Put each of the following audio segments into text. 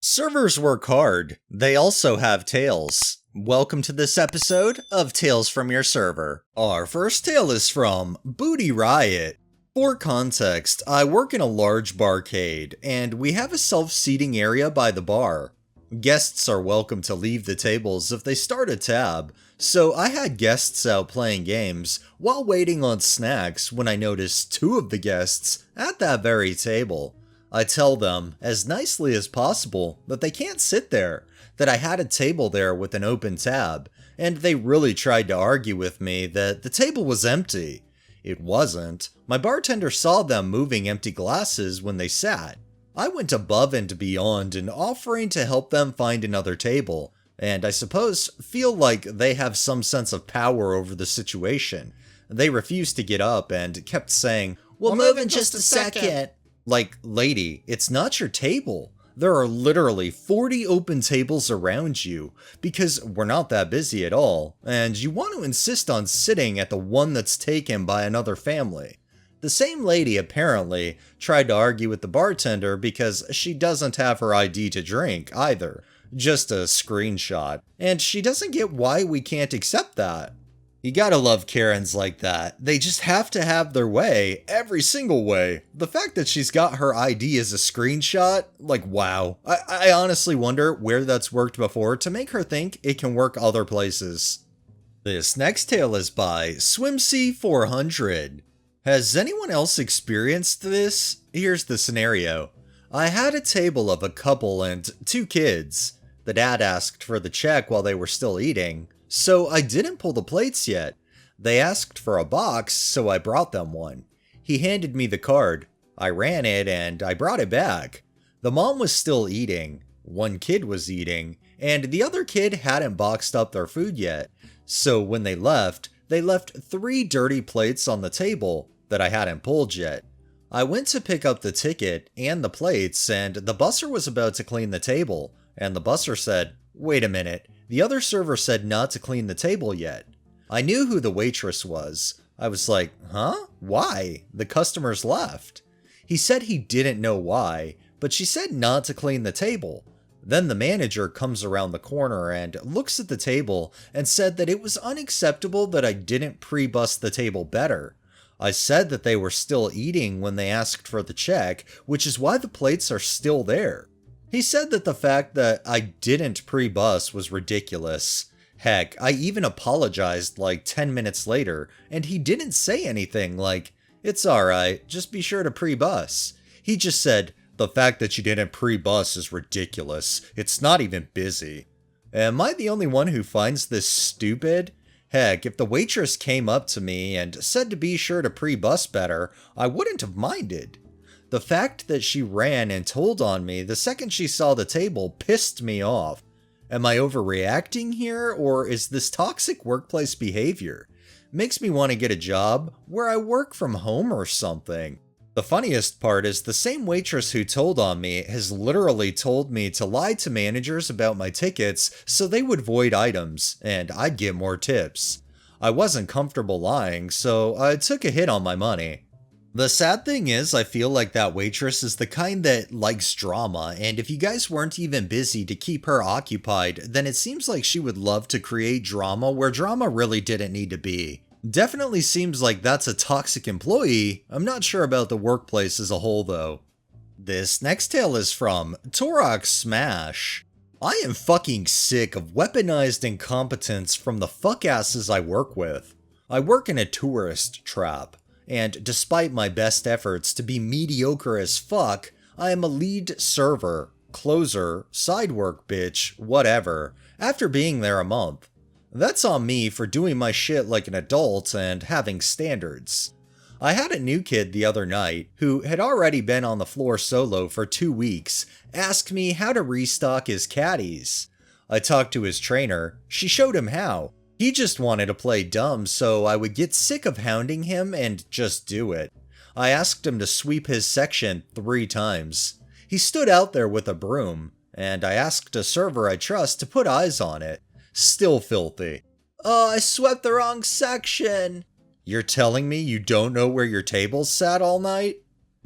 Servers work hard. They also have tales. Welcome to this episode of Tales from Your Server. Our first tale is from Booty Riot. For context, I work in a large barcade, and we have a self-seating area by the bar. Guests are welcome to leave the tables if they start a tab, so I had guests out playing games while waiting on snacks when I noticed two of the guests at that very table. I tell them, as nicely as possible, that they can't sit there, that I had a table there with an open tab, and they really tried to argue with me that the table was empty. It wasn't. My bartender saw them moving empty glasses when they sat. I went above and beyond in offering to help them find another table, and I suppose feel like they have some sense of power over the situation. They refused to get up and kept saying, "We'll move in just a second." Like, lady, it's not your table. There are literally 40 open tables around you, because we're not that busy at all, and you want to insist on sitting at the one that's taken by another family. The same lady apparently tried to argue with the bartender because she doesn't have her ID to drink either, just a screenshot, and she doesn't get why we can't accept that. You gotta love Karens like that. They just have to have their way, every single way. The fact that she's got her ID as a screenshot, like wow. I honestly wonder where that's worked before to make her think it can work other places. This next tale is by Swimsea400. Has anyone else experienced this? Here's the scenario. I had a table of a couple and two kids. The dad asked for the check while they were still eating, so I didn't pull the plates yet. They asked for a box, so I brought them one. He handed me the card. I ran it and I brought it back. The mom was still eating, one kid was eating, and the other kid hadn't boxed up their food yet. So when they left 3 dirty plates on the table that I hadn't pulled yet. I went to pick up the ticket and the plates, and the busser was about to clean the table, and the busser said, "Wait a minute, the other server said not to clean the table yet." I knew who the waitress was. I was like, huh? Why? The customers left. He said he didn't know why, but she said not to clean the table. Then the manager comes around the corner and looks at the table and said that it was unacceptable that I didn't pre-bus the table better. I said that they were still eating when they asked for the check, which is why the plates are still there. He said that the fact that I didn't pre-bus was ridiculous. Heck, I even apologized like 10 minutes later, and he didn't say anything like, "It's alright, just be sure to pre-bus." He just said, "The fact that you didn't pre-bus is ridiculous. It's not even busy." Am I the only one who finds this stupid? Heck, if the waitress came up to me and said to be sure to pre-bus better, I wouldn't have minded. The fact that she ran and told on me the second she saw the table pissed me off. Am I overreacting here, or is this toxic workplace behavior? Makes me want to get a job where I work from home or something. The funniest part is the same waitress who told on me has literally told me to lie to managers about my tickets so they would void items, and I'd get more tips. I wasn't comfortable lying, so I took a hit on my money. The sad thing is, I feel like that waitress is the kind that likes drama, and if you guys weren't even busy to keep her occupied, then it seems like she would love to create drama where drama really didn't need to be. Definitely seems like that's a toxic employee. I'm not sure about the workplace as a whole though. This next tale is from Torok Smash. I am fucking sick of weaponized incompetence from the fuckasses I work with. I work in a tourist trap, and despite my best efforts to be mediocre as fuck, I am a lead server, closer, side work bitch, whatever, after being there a month. That's on me for doing my shit like an adult and having standards. I had a new kid the other night, who had already been on the floor solo for 2 weeks, ask me how to restock his caddies. I talked to his trainer, she showed him how. He just wanted to play dumb so I would get sick of hounding him and just do it. I asked him to sweep his section 3 times. He stood out there with a broom, and I asked a server I trust to put eyes on it. Still filthy. "Oh, I swept the wrong section." You're telling me you don't know where your tables sat all night?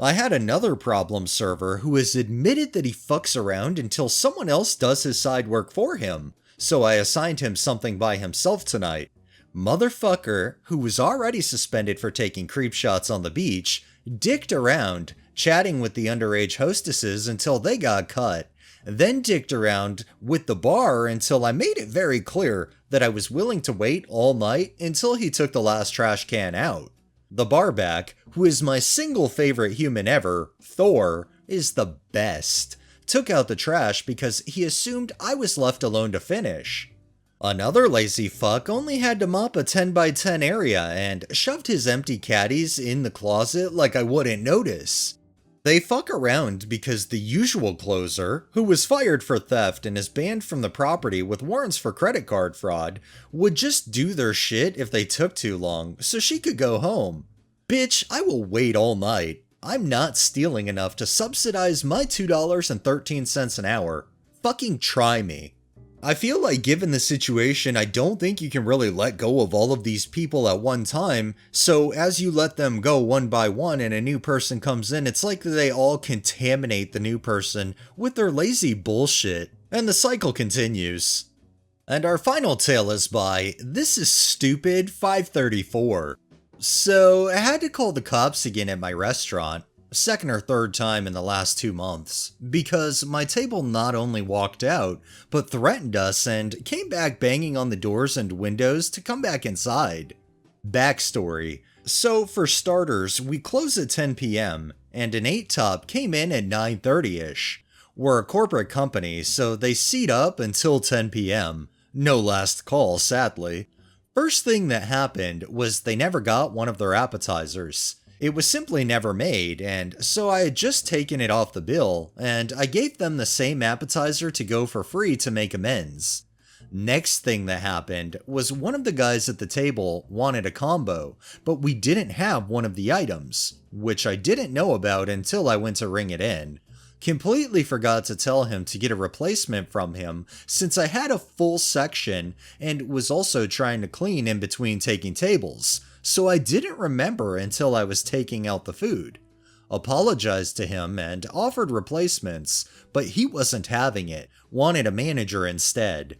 I had another problem server who has admitted that he fucks around until someone else does his side work for him, so I assigned him something by himself tonight. Motherfucker, who was already suspended for taking creep shots on the beach, dicked around, chatting with the underage hostesses until they got cut, then dicked around with the bar until I made it very clear that I was willing to wait all night until he took the last trash can out. The barback, who is my single favorite human ever, Thor, is the best, took out the trash because he assumed I was left alone to finish. Another lazy fuck only had to mop a 10 by 10 area and shoved his empty caddies in the closet like I wouldn't notice. They fuck around because the usual closer, who was fired for theft and is banned from the property with warrants for credit card fraud, would just do their shit if they took too long so she could go home. Bitch, I will wait all night. I'm not stealing enough to subsidize my $2.13 an hour. Fucking try me. I feel like given the situation, I don't think you can really let go of all of these people at one time, so as you let them go one by one and a new person comes in, it's like they all contaminate the new person with their lazy bullshit, and the cycle continues. And our final tale is by This Is Stupid 534. So, I had to call the cops again at my restaurant, second or third time in the last 2 months, because my table not only walked out, but threatened us and came back banging on the doors and windows to come back inside. Backstory. So, for starters, we close at 10 p.m., and an 8-top came in at 9:30ish. We're a corporate company, so they seat up until 10 p.m. No last call, sadly. First thing that happened was they never got one of their appetizers. It was simply never made, and so I had just taken it off the bill, and I gave them the same appetizer to go for free to make amends. Next thing that happened was one of the guys at the table wanted a combo, but we didn't have one of the items, which I didn't know about until I went to ring it in. Completely forgot to tell him to get a replacement from him since I had a full section and was also trying to clean in between taking tables, so I didn't remember until I was taking out the food. Apologized to him and offered replacements, but he wasn't having it, wanted a manager instead.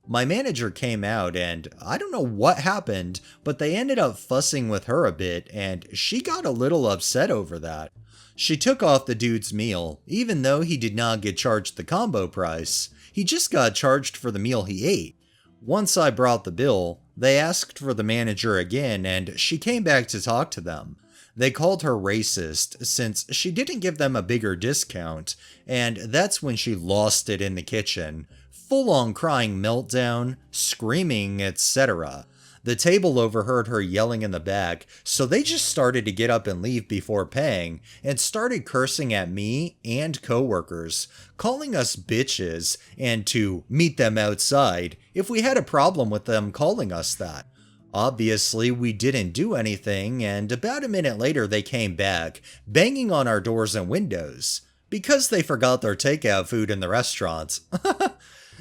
My manager came out and I don't know what happened, but they ended up fussing with her a bit and she got a little upset over that. She took off the dude's meal, even though he did not get charged the combo price. He just got charged for the meal he ate. Once I brought the bill, they asked for the manager again and she came back to talk to them. They called her racist since she didn't give them a bigger discount, and that's when she lost it in the kitchen. Full-on crying meltdown, screaming, etc. The table overheard her yelling in the back, so they just started to get up and leave before paying, and started cursing at me and coworkers, calling us bitches, and to meet them outside if we had a problem with them calling us that. Obviously, we didn't do anything, and about a minute later they came back, banging on our doors and windows, because they forgot their takeout food in the restaurant.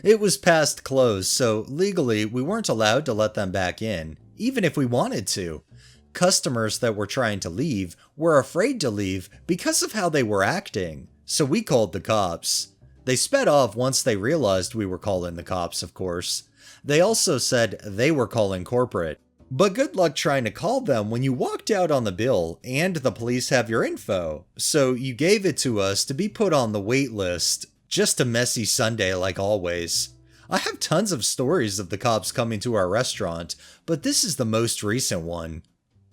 It was past close, so legally we weren't allowed to let them back in, even if we wanted to. Customers that were trying to leave were afraid to leave because of how they were acting, so we called the cops. They sped off once they realized we were calling the cops, of course. They also said they were calling corporate. But good luck trying to call them when you walked out on the bill and the police have your info, so you gave it to us to be put on the wait list. Just a messy Sunday like always. I have tons of stories of the cops coming to our restaurant, but this is the most recent one.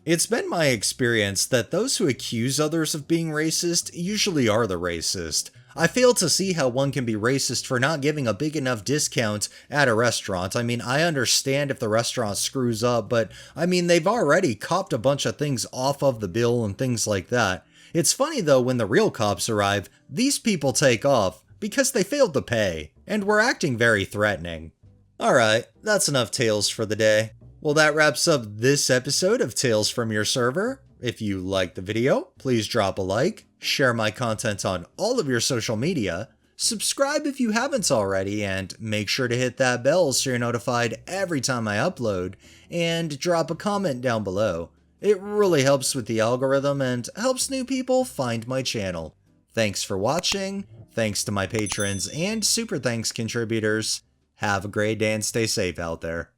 It's been my experience that those who accuse others of being racist usually are the racist. I fail to see how one can be racist for not giving a big enough discount at a restaurant. I mean, I understand if the restaurant screws up, but I mean, they've already copped a bunch of things off of the bill and things like that. It's funny though, when the real cops arrive, these people take off because they failed to pay, and were acting very threatening. Alright, that's enough tales for the day. Well, that wraps up this episode of Tales from Your Server. If you liked the video, please drop a like, share my content on all of your social media, subscribe if you haven't already, and make sure to hit that bell so you're notified every time I upload, and drop a comment down below. It really helps with the algorithm and helps new people find my channel. Thanks for watching, thanks to my patrons and super thanks contributors. Have a great day and stay safe out there.